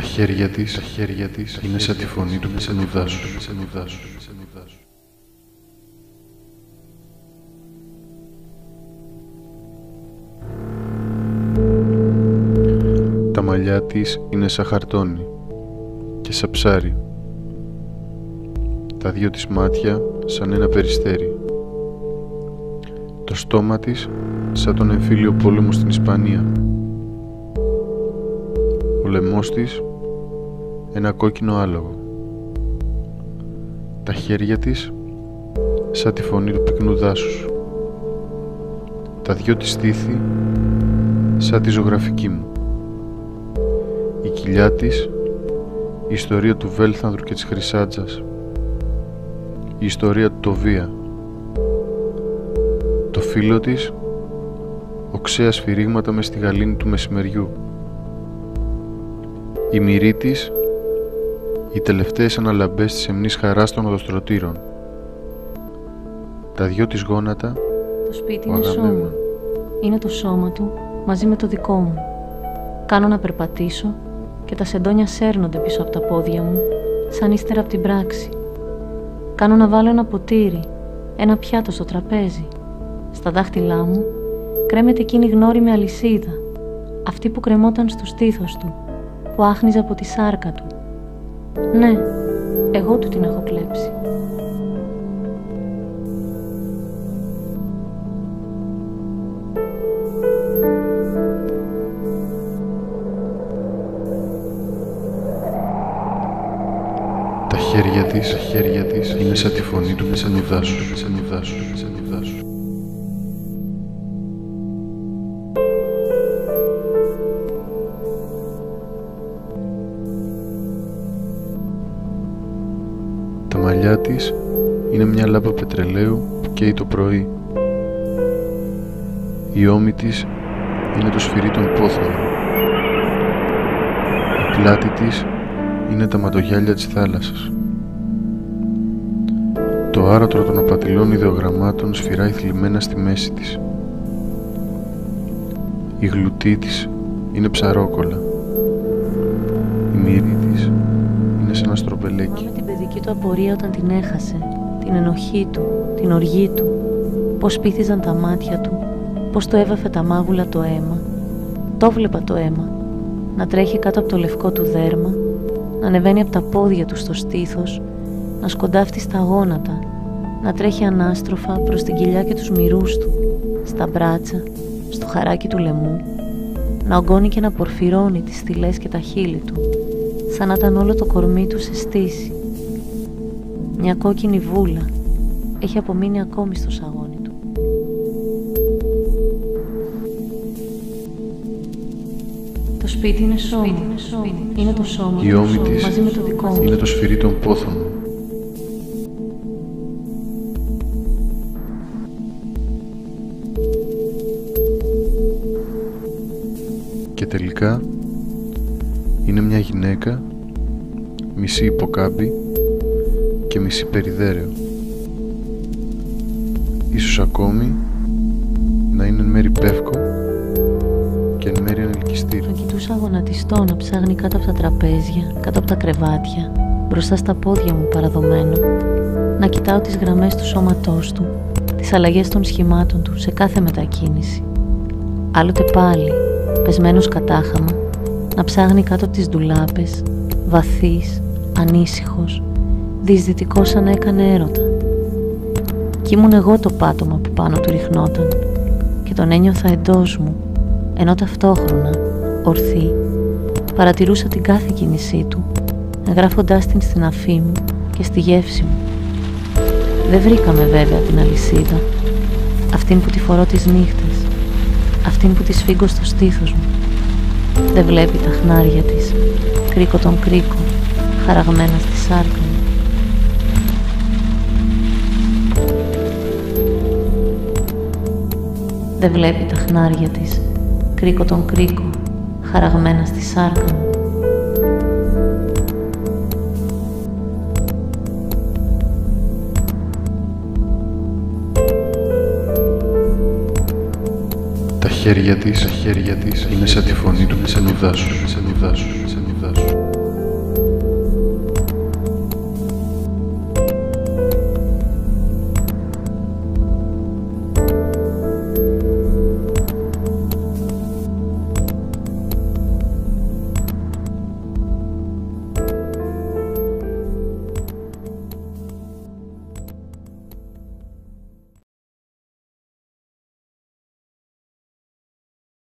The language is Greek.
Τα χέρια της είναι σαν τη φωνή του ξενοδάσου. Τα μαλλιά της είναι σαν χαρτόνι και σαν ψάρι. Τα δυο της μάτια σαν ένα περιστέρι. Το στόμα της σαν τον εμφύλιο πόλεμο στην Ισπανία. Ο λαιμός της ένα κόκκινο άλογο. Τα χέρια της σαν τη φωνή του πυκνού δάσους. Τα δυο της στήθη σαν τη ζωγραφική μου. Η κοιλιά της η ιστορία του Βέλθανδρου και της Χρυσάτζας. Η ιστορία του Τοβία. Το φύλλο της οξέα σφυρίγματα μες στη γαλήνη του μεσημεριού. Η μυρή της οι τελευταίες αναλαμπές της εμνής χαράς των οδοστρωτήρων. Τα δυο της γόνατα. Το σπίτι είναι σώμα. Είναι το σώμα του μαζί με το δικό μου. Κάνω να περπατήσω και τα σεντόνια σέρνονται πίσω από τα πόδια μου σαν ύστερα από την πράξη. Κάνω να βάλω ένα ποτήρι, ένα πιάτο στο τραπέζι. Στα δάχτυλά μου κρέμεται εκείνη η γνώριμη αλυσίδα, αυτή που κρεμόταν στο στήθος του, που άχνιζε από τη σάρκα του. Ναι, εγώ του την έχω κλέψει. Τα χέρια της είναι σαν τη φωνή του ξενοδάσου. Τα μαλλιά της είναι μια λάμπα πετρελαίου που καίει το πρωί. Η ώμη της είναι το σφυρί των πόθων. Η πλάτη της είναι τα ματογιάλια της θάλασσας. Το άρατρο των απατηλών ιδεογραμμάτων σφυράει θλιμμένα στη μέση της. Η γλουτή της είναι ψαρόκολα. Η μύτη της είναι σαν ένα στρομπελέκι. Θυμάμαι την παιδική του απορία όταν την έχασε, την ενοχή του, την οργή του, πως πήθιζαν τα μάτια του, πως το έβαφε τα μάγουλα το αίμα. Το βλέπα το αίμα, να τρέχει κάτω από το λευκό του δέρμα, να ανεβαίνει από τα πόδια του στο στήθος, να σκοντάφτει στα γόνατα, να τρέχει ανάστροφα προς την κοιλιά και τους μυρούς του, στα μπράτσα, στο χαράκι του λαιμού, να ογκώνει και να πορφυρώνει τις στυλές και τα χείλη του, σαν να ήταν όλο το κορμί του σε στήση. Μια κόκκινη βούλα έχει απομείνει ακόμη στο σαγόνι του. Το σπίτι είναι σώμα. Είναι το σώμα Η ώμη της μαζί με το δικό μου. είναι το σφυρί των πόθων μου. Και τελικά είναι μια γυναίκα μισή υποκάμπη και μισή περιδέρεο. Ίσως ακόμη να είναι εν μέρη πεύκο και εν μέρη ανελκυστήριο. Τον κοιτούσα γονατιστό να ψάχνει κάτω από τα τραπέζια, κάτω από τα κρεβάτια, μπροστά στα πόδια μου παραδομένο, να κοιτάω τις γραμμές του σώματός του, τις αλλαγές των σχημάτων του σε κάθε μετακίνηση. Άλλοτε πάλι, πεσμένος κατάχαμα, να ψάχνει κάτω από τις ντουλάπες, βαθύς, ανήσυχος, διεισδυτικός σαν να έκανε έρωτα. Κι ήμουν εγώ το πάτωμα που πάνω του ριχνόταν και τον ένιωθα εντός μου, ενώ ταυτόχρονα, ορθή, παρατηρούσα την κάθε κίνησή του, εγγράφοντάς την στην αφή μου και στη γεύση μου. Δεν βρήκαμε βέβαια την αλυσίδα, αυτήν που τη φορώ τις νύχτες, αυτήν που τη σφίγγω στο στήθος μου. Δεν βλέπει τα χνάρια της, κρίκο τον κρίκο, χαραγμένα στη σάρκα μου. Δεν βλέπει τα χνάρια της, κρίκο τον κρίκο, χαραγμένα στη σάρκα μου. Τα χέρια της είναι σαν τη φωνή του ξενοδάσου.